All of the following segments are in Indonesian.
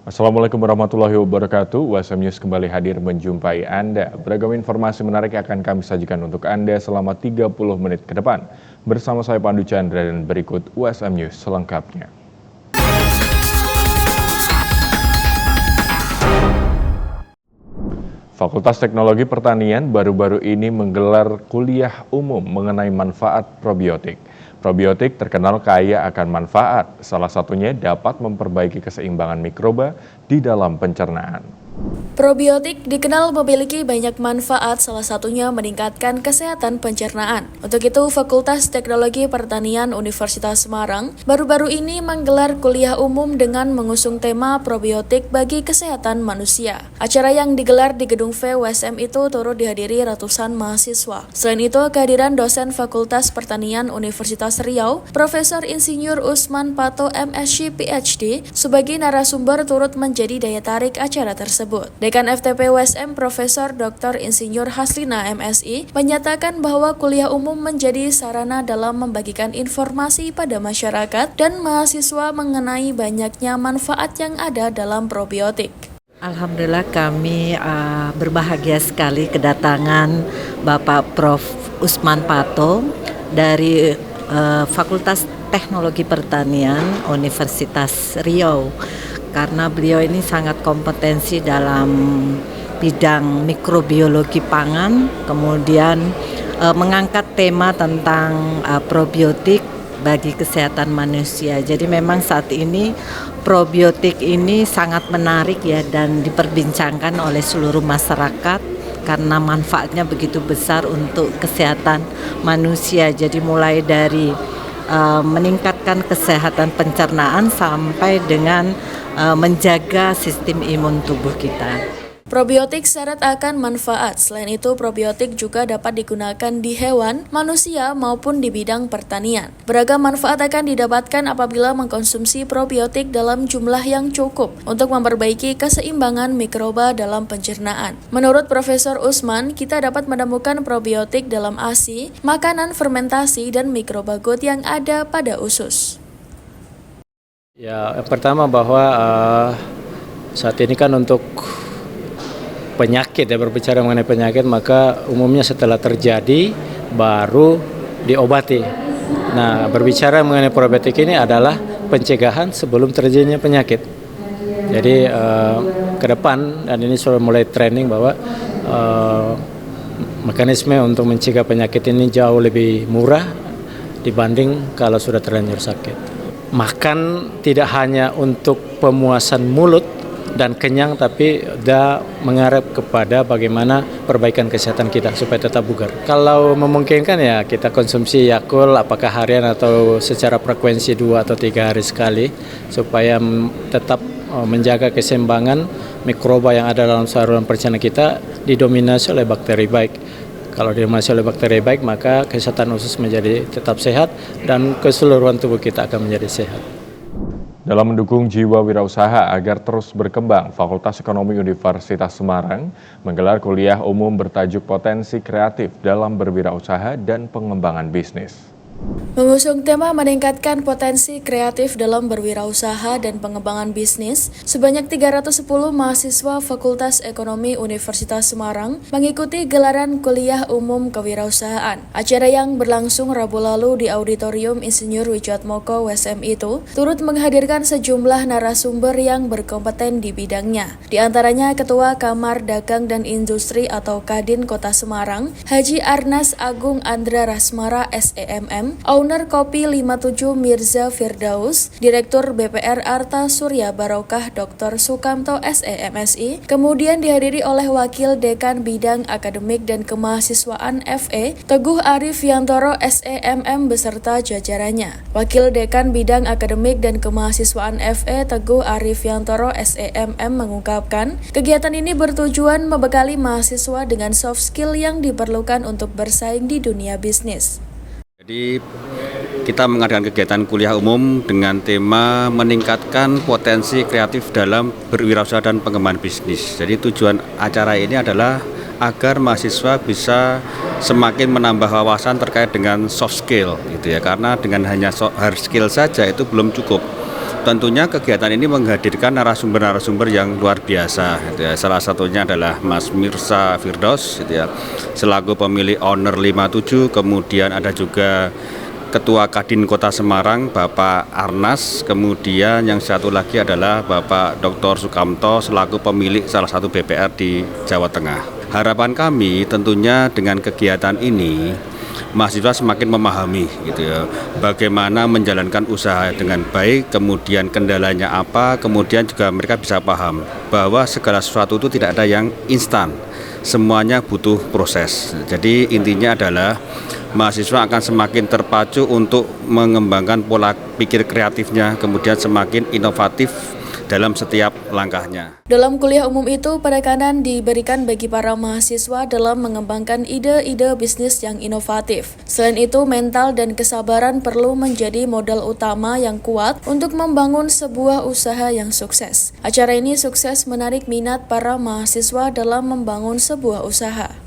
Assalamualaikum warahmatullahi wabarakatuh. USM News kembali hadir menjumpai Anda. Beragam informasi menarik akan kami sajikan untuk Anda selama 30 menit ke depan. Bersama saya Pandu Chandra dan berikut USM News selengkapnya. Fakultas Teknologi Pertanian baru-baru ini menggelar kuliah umum mengenai manfaat probiotik. Probiotik terkenal kaya akan manfaat, salah satunya dapat memperbaiki keseimbangan mikroba di dalam pencernaan. Probiotik dikenal memiliki banyak manfaat, salah satunya meningkatkan kesehatan pencernaan. Untuk itu, Fakultas Teknologi Pertanian Universitas Semarang baru-baru ini menggelar kuliah umum dengan mengusung tema probiotik bagi kesehatan manusia. Acara yang digelar di Gedung V USM itu turut dihadiri ratusan mahasiswa. Selain itu, kehadiran dosen Fakultas Pertanian Universitas Riau, Profesor Insinyur Usman Pato MSc PhD, sebagai narasumber turut menjadi daya tarik acara tersebut. Dekan FTP USM Profesor Dr. Insinyur Haslina MSI menyatakan bahwa kuliah umum menjadi sarana dalam membagikan informasi pada masyarakat dan mahasiswa mengenai banyaknya manfaat yang ada dalam probiotik. Alhamdulillah kami berbahagia sekali kedatangan Bapak Prof. Usman Pato dari Fakultas Teknologi Pertanian Universitas Riau. Karena beliau ini sangat kompetensi dalam bidang mikrobiologi pangan, kemudian mengangkat tema tentang probiotik bagi kesehatan manusia. Jadi memang saat ini probiotik ini sangat menarik ya dan diperbincangkan oleh seluruh masyarakat karena manfaatnya begitu besar untuk kesehatan manusia. Jadi mulai dari meningkatkan kesehatan pencernaan sampai dengan menjaga sistem imun tubuh kita. Probiotik syarat akan manfaat. Selain itu, probiotik juga dapat digunakan di hewan, manusia, maupun di bidang pertanian. Beragam manfaat akan didapatkan apabila mengkonsumsi probiotik dalam jumlah yang cukup untuk memperbaiki keseimbangan mikroba dalam pencernaan. Menurut Profesor Usman, kita dapat menemukan probiotik dalam ASI, makanan fermentasi, dan mikrobagut yang ada pada usus. Ya, yang pertama bahwa saat ini kan untuk penyakit ya, berbicara mengenai penyakit, maka umumnya setelah terjadi baru diobati. Nah, berbicara mengenai probiotik ini adalah pencegahan sebelum terjadinya penyakit. Jadi ke depan, dan ini sudah mulai training bahwa mekanisme untuk mencegah penyakit ini jauh lebih murah dibanding kalau sudah terlanjur sakit. Makan tidak hanya untuk pemuasan mulut dan kenyang, tapi sudah mengarah kepada bagaimana perbaikan kesehatan kita supaya tetap bugar. Kalau memungkinkan ya kita konsumsi Yakult apakah harian atau secara frekuensi 2 atau 3 hari sekali supaya tetap menjaga keseimbangan mikroba yang ada dalam saluran pencernaan kita didominasi oleh bakteri baik. Kalau didominasi oleh bakteri baik, maka kesehatan usus menjadi tetap sehat dan keseluruhan tubuh kita akan menjadi sehat. Dalam mendukung jiwa wirausaha agar terus berkembang, Fakultas Ekonomi Universitas Semarang menggelar kuliah umum bertajuk Potensi Kreatif dalam Berwirausaha dan Pengembangan Bisnis. Mengusung tema meningkatkan potensi kreatif dalam berwirausaha dan pengembangan bisnis, sebanyak 310 mahasiswa Fakultas Ekonomi Universitas Semarang mengikuti gelaran kuliah umum kewirausahaan. Acara yang berlangsung Rabu lalu di Auditorium Insinyur Wijatmoko USM itu turut menghadirkan sejumlah narasumber yang berkompeten di bidangnya. Di antaranya Ketua Kamar Dagang dan Industri atau Kadin Kota Semarang, Haji Arnas Agung Andra Rasmara SEMM, Owner Kopi 57 Mirza Firdaus, Direktur BPR Arta Surya Barokah Dr. Sukamto SEMSI, kemudian dihadiri oleh Wakil Dekan Bidang Akademik dan Kemahasiswaan FE, Teguh Arif Yantoro SEMM beserta jajarannya. Wakil Dekan Bidang Akademik dan Kemahasiswaan FE, Teguh Arif Yantoro SEMM mengungkapkan, kegiatan ini bertujuan membekali mahasiswa dengan soft skill yang diperlukan untuk bersaing di dunia bisnis. Jadi kita mengadakan kegiatan kuliah umum dengan tema meningkatkan potensi kreatif dalam berwirausaha dan pengembangan bisnis. Jadi tujuan acara ini adalah agar mahasiswa bisa semakin menambah wawasan terkait dengan soft skill gitu ya. Karena dengan hanya hard skill saja itu belum cukup. tentunya kegiatan ini menghadirkan narasumber-narasumber yang luar biasa. Gitu ya. Salah satunya adalah Mas Mirsa Firdaus, gitu ya, selaku pemilik owner 57. Kemudian ada juga Ketua Kadin Kota Semarang, Bapak Arnas. Kemudian yang satu lagi adalah Bapak Dr. Sukamto, selaku pemilik salah satu BPR di Jawa Tengah. Harapan kami tentunya dengan kegiatan ini, mahasiswa semakin memahami gitu ya, bagaimana menjalankan usaha dengan baik, kemudian kendalanya apa, kemudian juga mereka bisa paham bahwa segala sesuatu itu tidak ada yang instan, semuanya butuh proses. Jadi intinya adalah mahasiswa akan semakin terpacu untuk mengembangkan pola pikir kreatifnya, kemudian semakin inovatif dalam setiap langkahnya. Dalam kuliah umum itu, penekanan diberikan bagi para mahasiswa dalam mengembangkan ide-ide bisnis yang inovatif. Selain itu, mental dan kesabaran perlu menjadi modal utama yang kuat untuk membangun sebuah usaha yang sukses. Acara ini sukses menarik minat para mahasiswa dalam membangun sebuah usaha.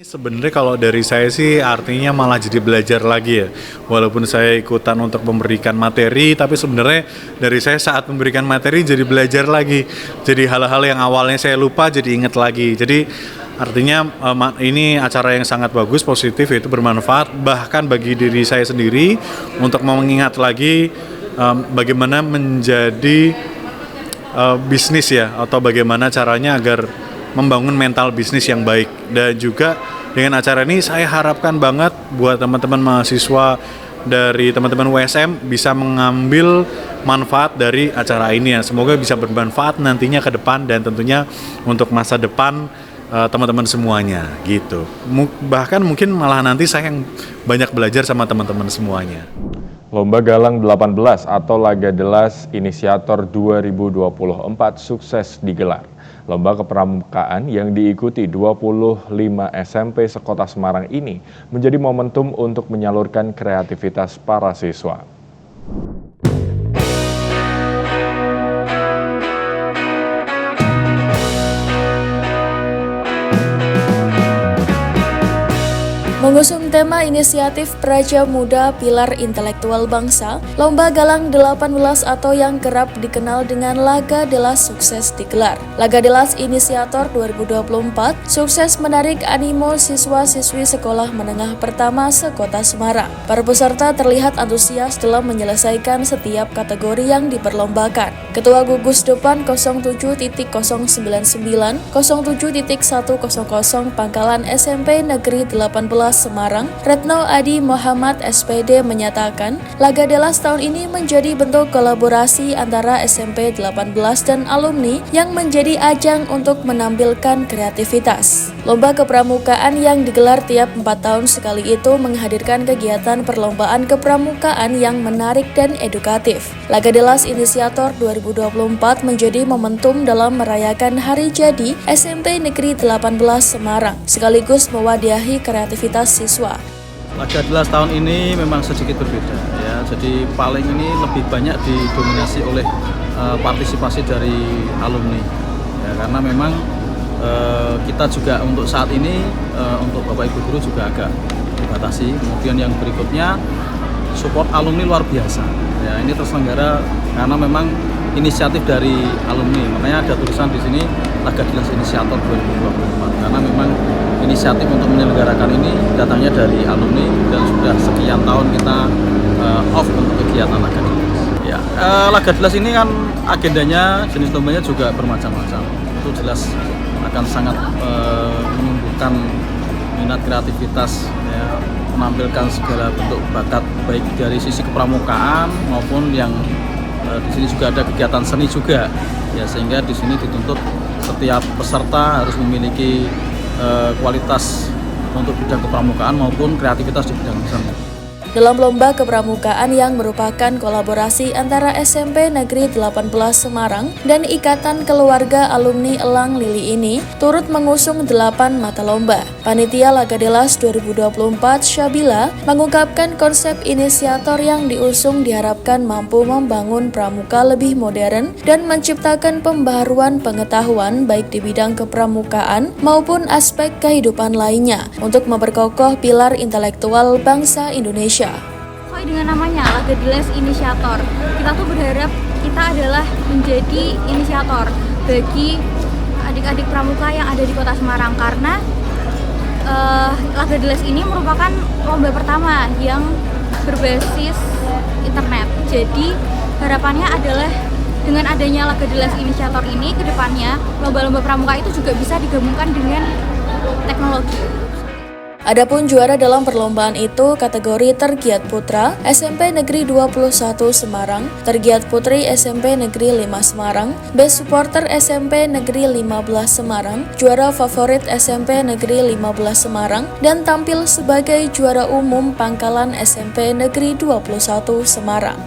Sebenarnya kalau dari saya sih artinya malah jadi belajar lagi ya. Walaupun saya ikutan untuk memberikan materi, tapi sebenarnya dari saya saat memberikan materi jadi belajar lagi. Jadi hal-hal yang awalnya saya lupa jadi ingat lagi. Jadi artinya ini acara yang sangat bagus, positif, yaitu bermanfaat bahkan bagi diri saya sendiri untuk mengingat lagi bagaimana menjadi bisnis ya, atau bagaimana caranya agar membangun mental bisnis yang baik. Dan juga dengan acara ini saya harapkan banget buat teman-teman mahasiswa dari teman-teman USM bisa mengambil manfaat dari acara ini ya. Semoga bisa bermanfaat nantinya ke depan dan tentunya untuk masa depan teman-teman semuanya gitu. Bahkan mungkin malah nanti saya yang banyak belajar sama teman-teman semuanya. Lomba Galang 18 atau Laga Delas Inisiator 2024 sukses digelar. Lomba kepramukaan yang diikuti 25 SMP sekota Semarang ini menjadi momentum untuk menyalurkan kreativitas para siswa. Mengusung tema inisiatif Praja Muda Pilar Intelektual Bangsa, Lomba Galang 18 atau yang kerap dikenal dengan Laga Delas sukses digelar. Laga Delas Inisiator 2024 sukses menarik animo siswa-siswi sekolah menengah pertama sekota Semarang. Para peserta terlihat antusias dalam menyelesaikan setiap kategori yang diperlombakan. Ketua Gugus Depan 07.099 07.100 Pangkalan SMP Negeri 18 Semarang, Retno Adi Muhammad SPD menyatakan, Laga Delas tahun ini menjadi bentuk kolaborasi antara SMP 18 dan alumni yang menjadi ajang untuk menampilkan kreativitas. Lomba kepramukaan yang digelar tiap 4 tahun sekali itu menghadirkan kegiatan perlombaan kepramukaan yang menarik dan edukatif. Laga Delas Inisiator 2024 menjadi momentum dalam merayakan hari jadi SMP Negeri 18 Semarang, sekaligus mewadahi kreativitas siswa. Laga Delas tahun ini memang sedikit berbeda ya. Jadi paling ini lebih banyak didominasi oleh partisipasi dari alumni. Ya, karena memang kita juga untuk saat ini untuk Bapak Ibu guru juga agak dibatasi. Kemudian yang berikutnya support alumni luar biasa. Ya, ini terselenggara karena memang inisiatif dari alumni. Makanya ada tulisan di sini Laga Delas Inisiator 2024 karena memang inisiatif untuk menyelenggarakan ini datangnya dari alumni dan sudah sekian tahun kita off untuk kegiatan Laga Delas. Ya, Laga Delas ini kan agendanya jenis lombanya juga bermacam-macam. Itu jelas akan sangat menumbuhkan minat kreativitas, ya, menampilkan segala bentuk bakat baik dari sisi kepramukaan maupun yang di sini juga ada kegiatan seni juga, ya, sehingga di sini dituntut setiap peserta harus memiliki kualitas untuk bidang kepramukaan maupun kreativitas di bidang seni. Dalam lomba kepramukaan yang merupakan kolaborasi antara SMP Negeri 18 Semarang dan Ikatan Keluarga Alumni Elang Lili ini turut mengusung 8 mata lomba. Panitia Laga Delas 2024 Syabila mengungkapkan konsep inisiator yang diusung diharapkan mampu membangun pramuka lebih modern dan menciptakan pembaharuan pengetahuan baik di bidang kepramukaan maupun aspek kehidupan lainnya untuk memperkokoh pilar intelektual bangsa Indonesia. Sesuai dengan namanya, Laga Delas Inisiator. Kita tuh berharap kita adalah menjadi inisiator bagi adik-adik pramuka yang ada di Kota Semarang, karena Laga Deles ini merupakan lomba pertama yang berbasis internet. Jadi harapannya adalah dengan adanya Laga Deles inisiator ini, ke depannya lomba-lomba pramuka itu juga bisa digabungkan dengan teknologi. Adapun juara dalam perlombaan itu kategori Tergiat Putra SMP Negeri 21 Semarang, Tergiat Putri SMP Negeri 5 Semarang, Best Supporter SMP Negeri 15 Semarang, Juara Favorit SMP Negeri 15 Semarang, dan tampil sebagai juara umum Pangkalan SMP Negeri 21 Semarang.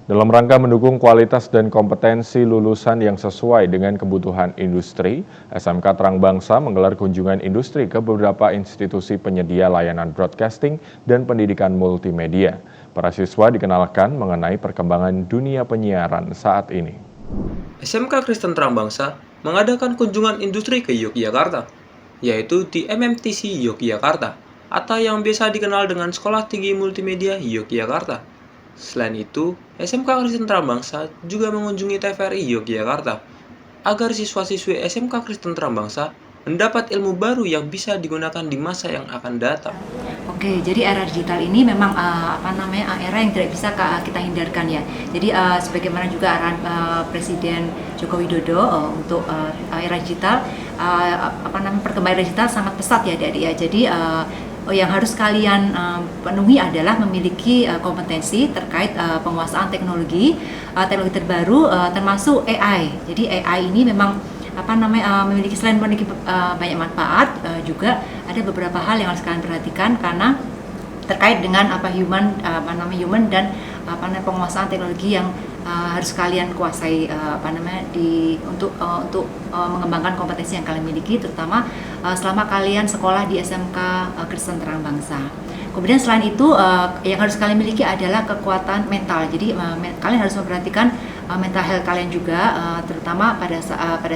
Dalam rangka mendukung kualitas dan kompetensi lulusan yang sesuai dengan kebutuhan industri, SMK Terang Bangsa menggelar kunjungan industri ke beberapa institusi penyedia layanan broadcasting dan pendidikan multimedia. Para siswa dikenalkan mengenai perkembangan dunia penyiaran saat ini. SMK Kristen Terang Bangsa mengadakan kunjungan industri ke Yogyakarta, yaitu di MMTC Yogyakarta, atau yang biasa dikenal dengan Sekolah Tinggi Multimedia Yogyakarta. Selain itu, SMK Kristen Terang Bangsa juga mengunjungi TVRI Yogyakarta agar siswa-siswi SMK Kristen Terang Bangsa mendapat ilmu baru yang bisa digunakan di masa yang akan datang. Oke, jadi era digital ini memang era yang tidak bisa kita hindarkan ya. Jadi sebagaimana juga arahan Presiden Joko Widodo untuk era digital, perkembangan digital sangat pesat ya adik-adik ya. Jadi yang harus kalian penuhi adalah memiliki kompetensi terkait penguasaan teknologi terbaru, termasuk AI. Jadi AI ini memang memiliki, selain memiliki banyak manfaat, juga ada beberapa hal yang harus kalian perhatikan karena terkait dengan human dan penguasaan teknologi yang harus kalian kuasai untuk mengembangkan kompetensi yang kalian miliki, terutama selama kalian sekolah di SMK Kristen Terang Bangsa. Kemudian selain itu yang harus kalian miliki adalah kekuatan mental. Jadi kalian harus memperhatikan mental health kalian juga, terutama pada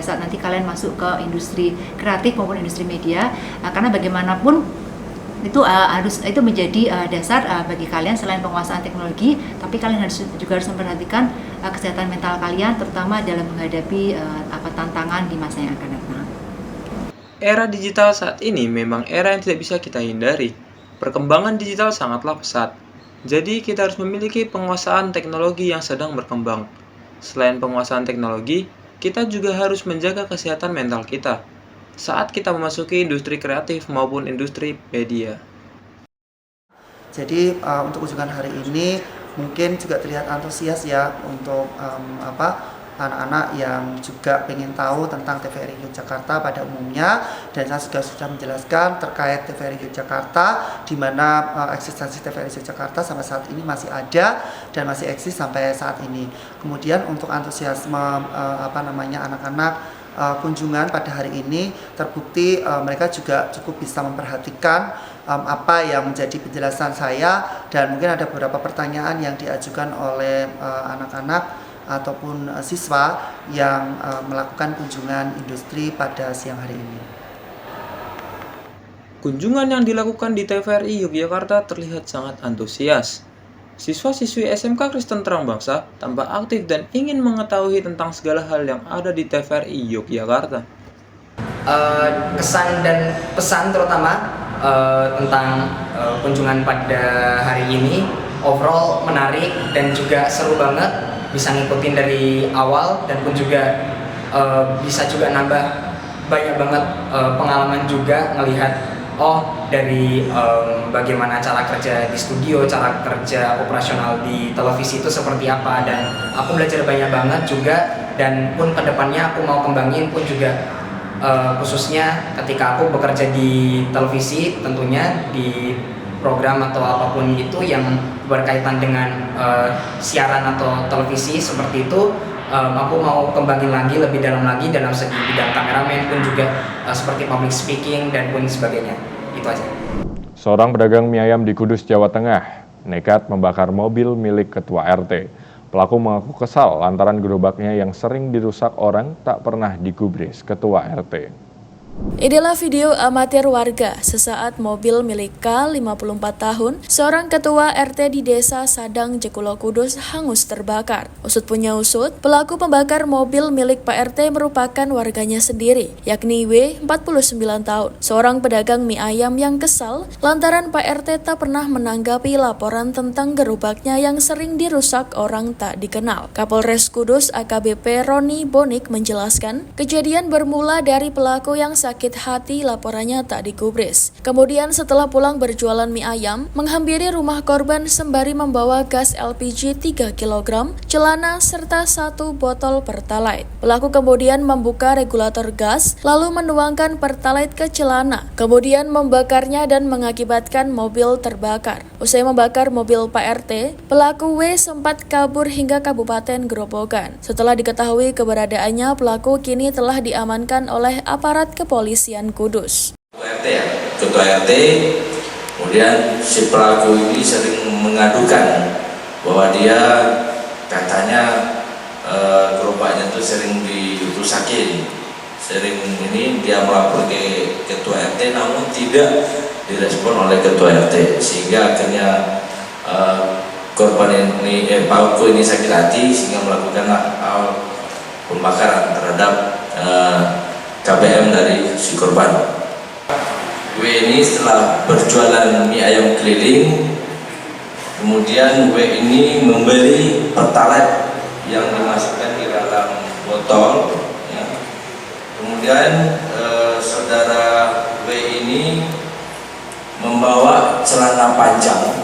saat nanti kalian masuk ke industri kreatif maupun industri media, karena bagaimanapun itu menjadi dasar bagi kalian. Selain penguasaan teknologi, tapi kalian juga harus memperhatikan kesehatan mental kalian, terutama dalam menghadapi tantangan di masa yang akan datang. Era digital saat ini memang era yang tidak bisa kita hindari. Perkembangan digital sangatlah pesat, jadi kita harus memiliki penguasaan teknologi yang sedang berkembang. Selain penguasaan teknologi, kita juga harus menjaga kesehatan mental kita saat kita memasuki industri kreatif maupun industri media. Jadi untuk kunjungan hari ini mungkin juga terlihat antusias ya untuk anak-anak yang juga pengen tahu tentang TVRI Yogyakarta pada umumnya, dan saya juga sudah menjelaskan terkait TVRI Yogyakarta, di mana eksistensi TVRI Yogyakarta sampai saat ini masih ada dan masih eksis sampai saat ini. Kemudian untuk antusiasme anak-anak kunjungan pada hari ini terbukti mereka juga cukup bisa memperhatikan apa yang menjadi penjelasan saya, dan mungkin ada beberapa pertanyaan yang diajukan oleh anak-anak ataupun siswa yang melakukan kunjungan industri pada siang hari ini. Kunjungan yang dilakukan di TVRI Yogyakarta terlihat sangat antusias. Siswa-siswi SMK Kristen Terang Bangsa tampak aktif dan ingin mengetahui tentang segala hal yang ada di TVRI Yogyakarta. Kesan dan pesan terutama tentang kunjungan pada hari ini overall menarik dan juga seru banget, bisa ngikutin dari awal dan pun juga bisa juga nambah banyak banget pengalaman juga ngelihat dari bagaimana cara kerja di studio, cara kerja operasional di televisi itu seperti apa, dan aku belajar banyak banget juga, dan pun kedepannya aku mau kembangin pun juga khususnya ketika aku bekerja di televisi, tentunya di program atau apapun itu yang berkaitan dengan siaran atau televisi seperti itu, aku mau kembangin lagi lebih dalam lagi dalam segi bidang kameramen pun juga seperti public speaking dan pun sebagainya. Itu aja. Seorang pedagang mie ayam di Kudus, Jawa Tengah nekat membakar mobil milik ketua RT. Pelaku mengaku kesal lantaran gerobaknya yang sering dirusak orang tak pernah digubris ketua RT. Inilah video amatir warga sesaat mobil milik K, 54 tahun, seorang ketua RT di Desa Sadang, Jekulo Kudus, hangus terbakar. Usut punya usut, pelaku pembakar mobil milik Pak RT merupakan warganya sendiri, yakni W, 49 tahun, seorang pedagang mie ayam yang kesal lantaran Pak RT tak pernah menanggapi laporan tentang gerobaknya yang sering dirusak orang tak dikenal. Kapolres Kudus AKBP Roni Bonik menjelaskan, kejadian bermula dari pelaku yang sakit hati laporannya tak digubris. Kemudian setelah pulang berjualan mie ayam, menghampiri rumah korban sembari membawa gas LPG 3 kg, celana serta 1 botol Pertalite. Pelaku kemudian membuka regulator gas, lalu menuangkan Pertalite ke celana, kemudian membakarnya dan mengakibatkan mobil terbakar. Usai membakar mobil Pak RT, pelaku W sempat kabur hingga Kabupaten Grobogan. Setelah diketahui keberadaannya, pelaku kini telah diamankan oleh aparat kepolisian Kudus. RT ya, ketua RT, kemudian si pelaku ini sering mengadukan bahwa dia katanya gerobaknya itu sering dirusakin, sering ini dia melapor ke ketua RT namun tidak direspon oleh ketua RT, sehingga akhirnya korban ini pelaku ini sakit hati sehingga melakukan pembakaran terhadap KBM dari si korban. W ini setelah berjualan mie ayam keliling, kemudian W ini membeli Pertalite yang dimasukkan di dalam botol, ya. Kemudian saudara W ini membawa celana panjang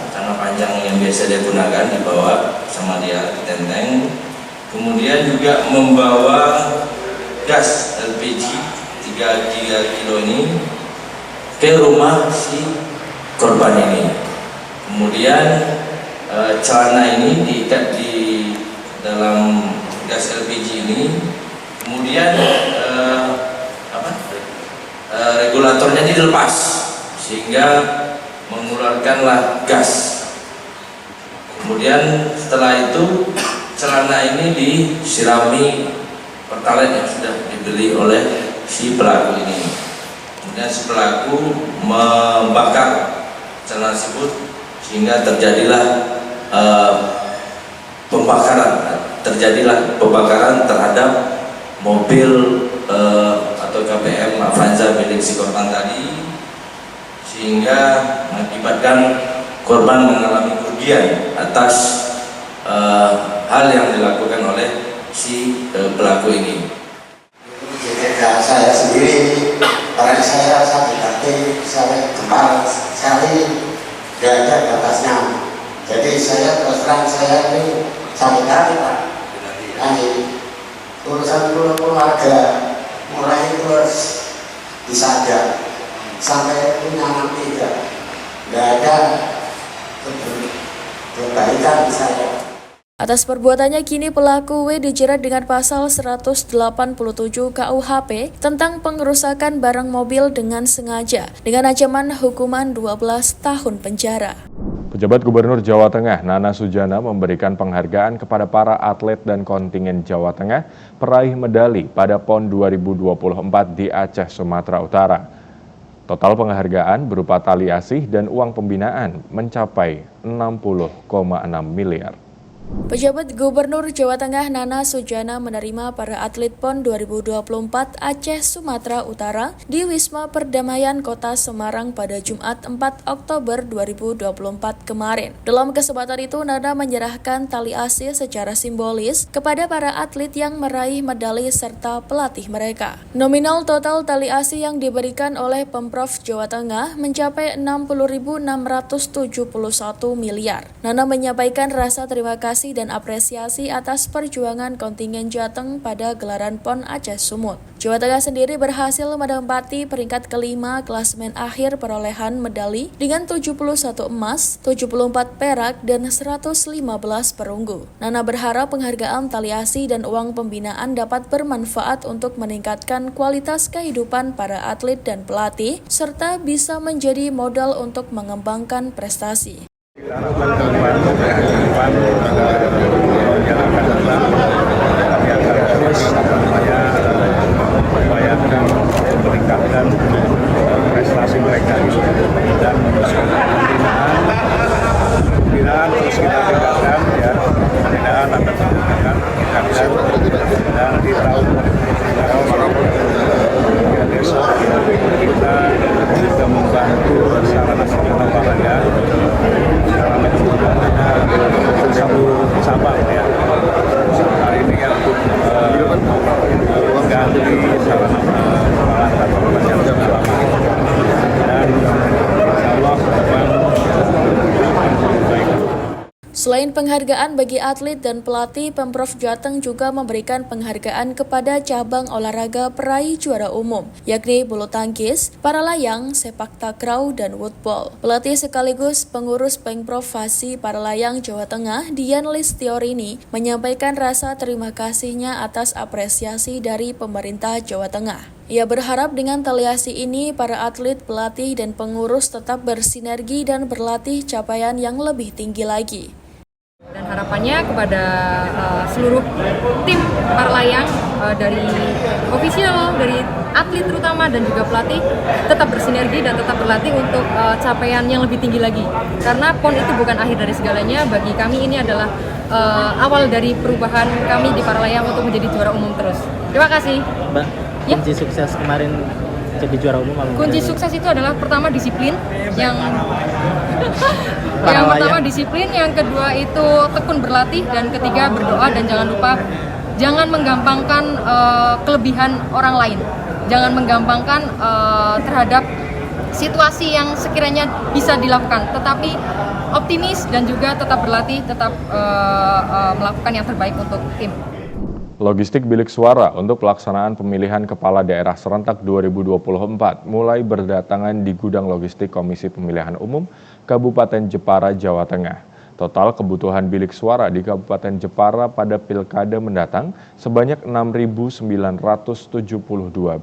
yang biasa dia gunakan, dibawa sama dia di tenteng. Kemudian juga membawa gas LPG 3 kilo ini ke rumah si korban ini. Kemudian celana ini diikat di dalam gas LPG ini. Kemudian regulatornya dilepas sehingga mengeluarkanlah gas. Kemudian setelah itu celana ini disirami Pertalite yang sudah dibeli oleh si pelaku ini. Kemudian si pelaku membakar celana tersebut sehingga terjadilah pembakaran terhadap mobil atau KBM Avanza milik si korban tadi, sehingga mengakibatkan korban mengalami kerugian atas hal yang dilakukan oleh si pelaku ini. Ketika saya sendiri, orang saya sakit hati, saya gemar sekali, tidak ada batasnya. Jadi saya terus terang saya ini sakit hati Pak. Urusan keluarga mulai terus disadar sampai punya anak 3, tidak ada kebaikan saya. Atas perbuatannya kini pelaku W dijerat dengan pasal 187 KUHP tentang pengerusakan barang mobil dengan sengaja dengan ancaman hukuman 12 tahun penjara. Pejabat Gubernur Jawa Tengah Nana Sujana memberikan penghargaan kepada para atlet dan kontingen Jawa Tengah peraih medali pada PON 2024 di Aceh, Sumatera Utara. Total penghargaan berupa tali asih dan uang pembinaan mencapai 60,6 miliar. Pejabat Gubernur Jawa Tengah Nana Sujana menerima para atlet PON 2024 Aceh Sumatera Utara di Wisma Perdamaian Kota Semarang pada Jumat 4 Oktober 2024 kemarin. Dalam kesempatan itu, Nana menyerahkan tali asih secara simbolis kepada para atlet yang meraih medali serta pelatih mereka. Nominal total tali asih yang diberikan oleh Pemprov Jawa Tengah mencapai 60.671 miliar. Nana menyampaikan rasa terima kasih dan apresiasi atas perjuangan kontingen Jateng pada gelaran PON Aceh Sumut. Jawa Tengah sendiri berhasil menempati peringkat kelima klasemen akhir perolehan medali dengan 71 emas, 74 perak, dan 115 perunggu. Nana berharap penghargaan tali asih dan uang pembinaan dapat bermanfaat untuk meningkatkan kualitas kehidupan para atlet dan pelatih, serta bisa menjadi modal untuk mengembangkan prestasi. Meningkatkan tahu warga desa kita juga membantu sarana olahraga sarana satu cabang ya. Hari ini yang ganti sarana olahraga yang sudah lama dan insya Allah Selain penghargaan bagi atlet dan pelatih, Pemprov Jateng juga memberikan penghargaan kepada cabang olahraga peraih juara umum, yakni bulu tangkis, para layang, sepak takraw, dan woodball. Pelatih sekaligus pengurus Pemprov Fasi para layang Jawa Tengah, Dian Listiorini, menyampaikan rasa terima kasihnya atas apresiasi dari pemerintah Jawa Tengah. Ia berharap dengan taliasi ini, para atlet, pelatih, dan pengurus tetap bersinergi dan berlatih capaian yang lebih tinggi lagi. Dan harapannya kepada seluruh tim para layang dari ofisial, dari atlet terutama dan juga pelatih tetap bersinergi dan tetap berlatih untuk capaian yang lebih tinggi lagi. Karena PON itu bukan akhir dari segalanya, bagi kami ini adalah awal dari perubahan kami di para layang untuk menjadi juara umum terus. Terima kasih. Mbak, kunci sukses kemarin jadi juara umum apa? Kunci sukses itu adalah pertama disiplin, yang pertama disiplin, yang kedua itu tekun berlatih, dan ketiga berdoa, dan jangan lupa jangan menggampangkan kelebihan orang lain. Jangan menggampangkan terhadap situasi yang sekiranya bisa dilakukan, tetapi optimis dan juga tetap berlatih, tetap melakukan yang terbaik untuk tim. Logistik bilik suara untuk pelaksanaan pemilihan kepala daerah serentak 2024 mulai berdatangan di gudang logistik Komisi Pemilihan Umum Kabupaten Jepara, Jawa Tengah. Total kebutuhan bilik suara di Kabupaten Jepara pada pilkada mendatang sebanyak 6.972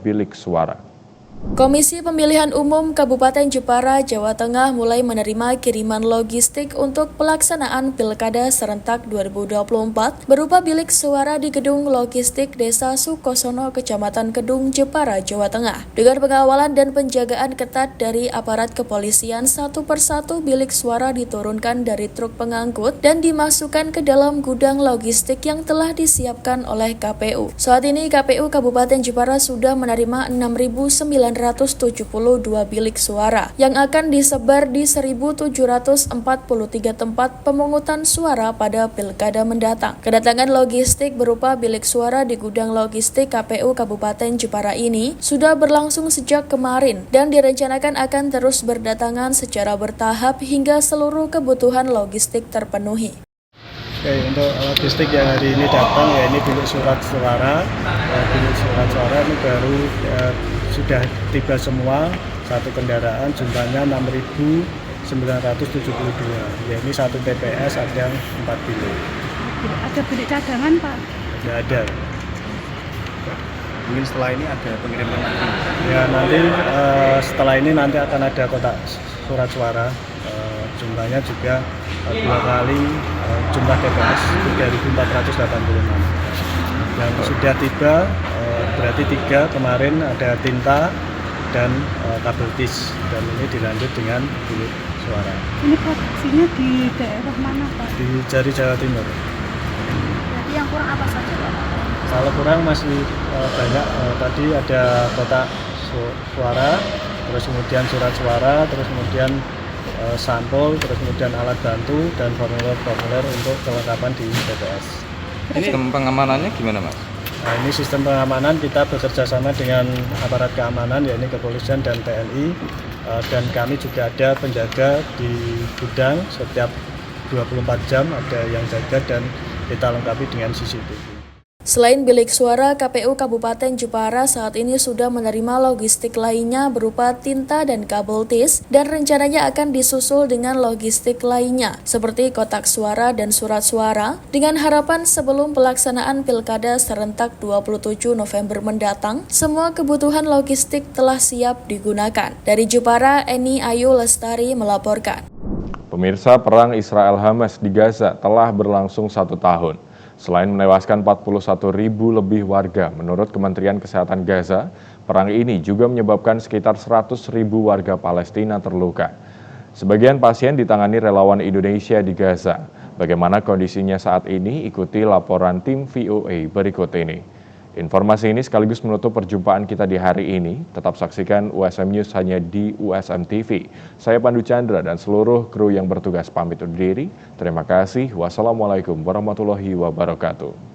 bilik suara. Komisi Pemilihan Umum Kabupaten Jepara, Jawa Tengah mulai menerima kiriman logistik untuk pelaksanaan Pilkada Serentak 2024 berupa bilik suara di Gedung Logistik Desa Sukosono, Kecamatan Kedung, Jepara, Jawa Tengah. Dengan pengawalan dan penjagaan ketat dari aparat kepolisian, satu persatu bilik suara diturunkan dari truk pengangkut dan dimasukkan ke dalam gudang logistik yang telah disiapkan oleh KPU. Saat ini KPU Kabupaten Jepara sudah menerima 6.972 bilik suara yang akan disebar di 1.743 tempat pemungutan suara pada pilkada mendatang. Kedatangan logistik berupa bilik suara di gudang logistik KPU Kabupaten Jepara ini sudah berlangsung sejak kemarin dan direncanakan akan terus berdatangan secara bertahap hingga seluruh kebutuhan logistik terpenuhi. Oke, untuk logistik yang hari ini datang ya ini bilik surat suara. Bilik surat suara ini baru sudah tiba semua, satu kendaraan jumlahnya 6.972. Ya ini satu TPS ada 4 bilik. Ada bilik cadangan Pak? Ya ada. Mungkin setelah ini ada pengiriman lagi. Ya nanti setelah ini nanti akan ada kotak surat suara. Jumlahnya juga 2 kali jumlah TPS 3.486. Yang sudah tiba berarti 3 kemarin ada tinta dan kabel tis, dan ini dilanjut dengan bilik suara. Ini produksinya di daerah mana Pak? Di Jari, Jawa Timur. Jadi yang kurang apa saja Pak? Kalau kurang masih banyak, tadi ada kotak suara, terus kemudian surat suara, terus kemudian sampel, terus kemudian alat bantu dan formulir untuk kelengkapan di TPS. Ini sistem pengamanannya gimana Mas? Nah, ini sistem pengamanan kita bekerja sama dengan aparat keamanan, yaitu kepolisian dan TNI, dan kami juga ada penjaga di gudang setiap 24 jam ada yang jaga dan kita lengkapi dengan CCTV. Selain bilik suara, KPU Kabupaten Jepara saat ini sudah menerima logistik lainnya berupa tinta dan kabel tis, dan rencananya akan disusul dengan logistik lainnya seperti kotak suara dan surat suara, dengan harapan sebelum pelaksanaan Pilkada Serentak 27 November mendatang, semua kebutuhan logistik telah siap digunakan. Dari Jepara, Eni Ayu Lestari melaporkan. Pemirsa, perang Israel-Hamas di Gaza telah berlangsung 1 tahun. Selain menewaskan 41.000 lebih warga, menurut Kementerian Kesehatan Gaza, perang ini juga menyebabkan sekitar 100.000 warga Palestina terluka. Sebagian pasien ditangani relawan Indonesia di Gaza. Bagaimana kondisinya saat ini? Ikuti laporan tim VOA berikut ini. Informasi ini sekaligus menutup perjumpaan kita di hari ini. Tetap saksikan USM News hanya di USM TV. Saya Pandu Chandra dan seluruh kru yang bertugas pamit undur diri. Terima kasih. Wassalamualaikum warahmatullahi wabarakatuh.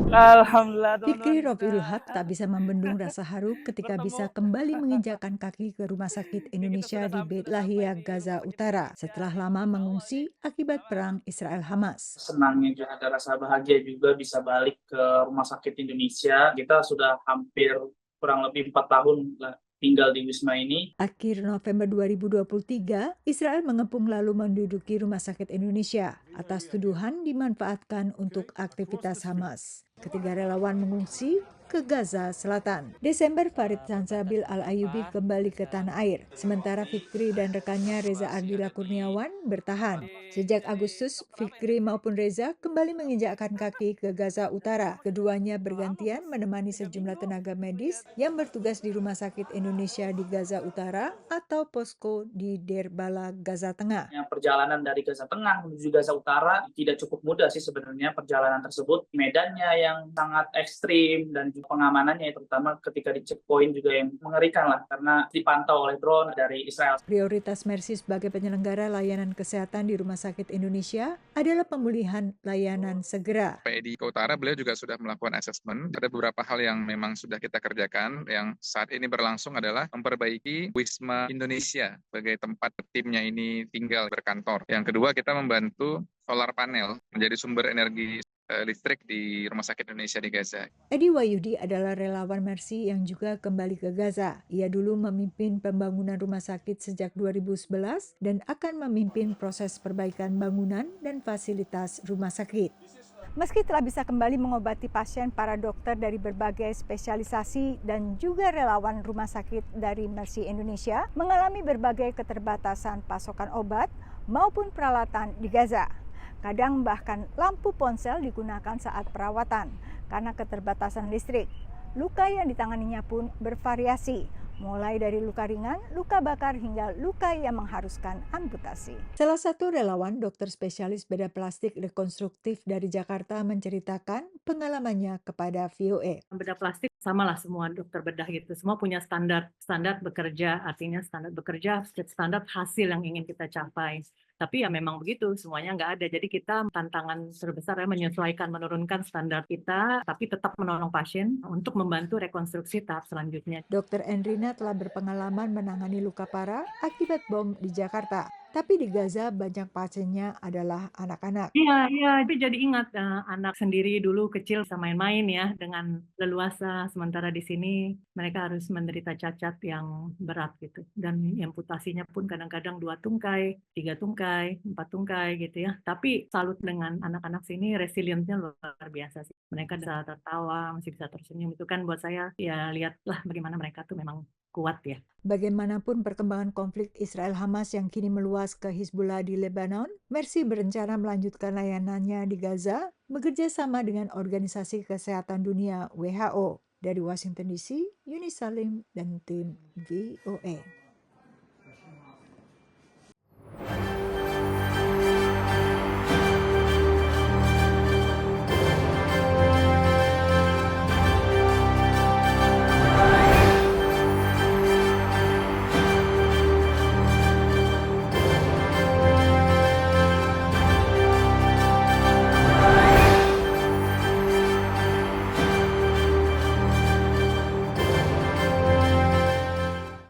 Alhamdulillah. Fikri Rofiul Haq tak bisa membendung rasa haru ketika bisa kembali menginjakkan kaki ke Rumah Sakit Indonesia di Beit Lahia, Gaza Utara setelah lama mengungsi akibat perang Israel-Hamas. Senangnya juga ada rasa bahagia juga bisa balik ke Rumah Sakit Indonesia. Kita sudah hampir kurang lebih 4 tahun lah tinggal di Wisma ini. Akhir November 2023, Israel mengepung lalu menduduki Rumah Sakit Indonesia atas tuduhan dimanfaatkan untuk aktivitas Hamas. Ketiga relawan mengungsi ke Gaza Selatan. Desember, Farid Sansabil Al-Ayubi kembali ke tanah air, sementara Fikri dan rekannya Reza Ardila Kurniawan bertahan. Sejak Agustus, Fikri maupun Reza kembali menginjakkan kaki ke Gaza Utara. Keduanya bergantian menemani sejumlah tenaga medis yang bertugas di Rumah Sakit Indonesia di Gaza Utara atau posko di Deir Bala, Gaza Tengah. Perjalanan dari Gaza Tengah menuju Gaza Utara tidak cukup mudah sih sebenarnya perjalanan tersebut. Medannya yang sangat ekstrim dan pengamanannya, terutama ketika di checkpoint juga yang mengerikan lah karena dipantau oleh drone dari Israel. Prioritas Mercy sebagai penyelenggara layanan kesehatan di Rumah Sakit Indonesia adalah pemulihan layanan segera. PEDI ke Utara beliau juga sudah melakukan assessment. Ada beberapa hal yang memang sudah kita kerjakan. Yang saat ini berlangsung adalah memperbaiki Wisma Indonesia sebagai tempat timnya ini tinggal berkantor. Yang kedua, kita membantu solar panel menjadi sumber energi listrik di Rumah Sakit Indonesia di Gaza. Edi Wahyudi adalah relawan Mercy yang juga kembali ke Gaza. Ia dulu memimpin pembangunan rumah sakit sejak 2011 dan akan memimpin proses perbaikan bangunan dan fasilitas rumah sakit. Meski telah bisa kembali mengobati pasien, para dokter dari berbagai spesialisasi dan juga relawan rumah sakit dari Mercy Indonesia mengalami berbagai keterbatasan pasokan obat maupun peralatan di Gaza. Kadang bahkan lampu ponsel digunakan saat perawatan karena keterbatasan listrik. Luka yang ditanganinya pun bervariasi, mulai dari luka ringan, luka bakar, hingga luka yang mengharuskan amputasi. Salah satu relawan dokter spesialis bedah plastik rekonstruktif dari Jakarta menceritakan pengalamannya kepada VOA. Bedah plastik samalah semua dokter bedah gitu, semua punya standar bekerja, artinya standar bekerja, standar hasil yang ingin kita capai. Tapi ya memang begitu, semuanya nggak ada. Jadi kita tantangan terbesar ya menyesuaikan, menurunkan standar kita, tapi tetap menolong pasien untuk membantu rekonstruksi tahap selanjutnya. Dr. Endrina telah berpengalaman menangani luka parah akibat bom di Jakarta. Tapi di Gaza banyak pasiennya adalah anak-anak. Iya, tapi jadi ingat anak sendiri dulu kecil bisa main-main ya dengan leluasa. Sementara di sini mereka harus menderita cacat yang berat gitu. Dan amputasinya pun kadang-kadang 2 tungkai, 3 tungkai, 4 tungkai gitu ya. Tapi salut dengan anak-anak sini, resilientnya luar biasa sih. Mereka bisa tertawa, masih bisa tersenyum. Itu kan buat saya ya lihatlah bagaimana mereka tuh memang kuat ya. Bagaimanapun perkembangan konflik Israel-Hamas yang kini meluas ke Hizbullah di Lebanon, Mercy berencana melanjutkan layanannya di Gaza bekerja sama dengan Organisasi Kesehatan Dunia WHO. Dari Washington DC, Yuni Salim dan tim VOA.